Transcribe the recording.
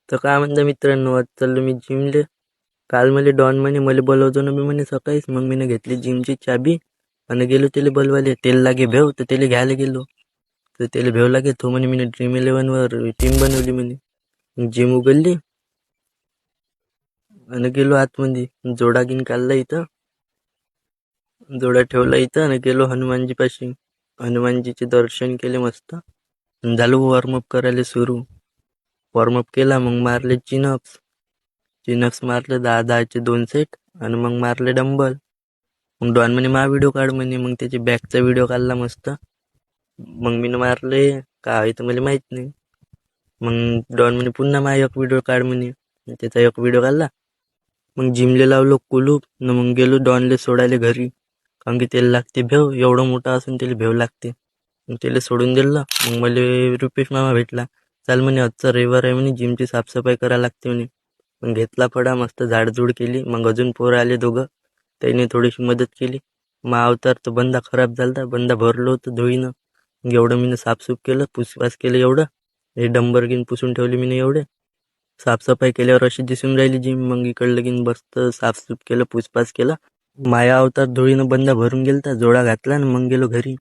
तर काय म्हणता मित्रांनो, आज चाललो मी जिमले. काल मला डॉन म्हणे मला बोलवतो ना मी म्हणे सकाळीच. मग मी घेतली जिमची चाबी आणि गेलो त्याला बोलवाले. तेल लागे भेव तर त्याला घ्यायला गेलो. तर त्याला भेव लागे तो म्हणे मी Dream11 वर टीम बनवली म्हणे. जिम उघडली आणि गेलो आतमध्ये. जोडा गिन काढला इथं, जोडा ठेवला इथं आणि गेलो हनुमानजी पाशी. हनुमानजीचे दर्शन केले मस्त. झालो वॉर्मअप करायला सुरू. वॉर्मअप केला, मग मारले चिनअप्स मारले 10-10चे 2 सेट आणि मग मारले डंबल. मग डॉन म्हणे मा व्हिडिओ काढ म्हणे. मग त्याची बॅकचा व्हिडिओ काढला मस्त. मग मी मारले काय तर मला माहित नाही. मग डॉन म्हणे पुन्हा मा एक व्हिडिओ काढ म्हणे. त्याचा एक व्हिडिओ काढला. मग जिमले लावलो कुलूप न मग गेलो डॉनले सोडायला घरी. कारण की त्याला लागते भेव, एवढं मोठा असून त्याला भेव लागते. मग त्याला सोडून दिलं. मग मला रुपेश मामा भेटला. चाल म्हणे आजचा रविवार आहे म्हणे, जिमची साफसफाई करायला लागते म्हणे. मग घेतला फडा, मस्त झाडझूड केली. मग अजून पोरं आले दोघं, त्याने थोडीशी मदत केली. मग अवतार तो बंदा खराब झालता, बंदा भरलो होतं धुळीनं. मग एवढं मी साफसूफ केलं, पुसपास केलं एवढं. हे डंबर गिन पुसून ठेवले मी एवढे. साफसफाई केल्यावर अशी दिसून राहिली जिम. मग इकडलं गिन मस्त साफसूफ केलं, पुसपास केलं. माया अवतार धुळीनं बंदा भरून गेलता, जोडा घातला आणि मग गेलो घरी.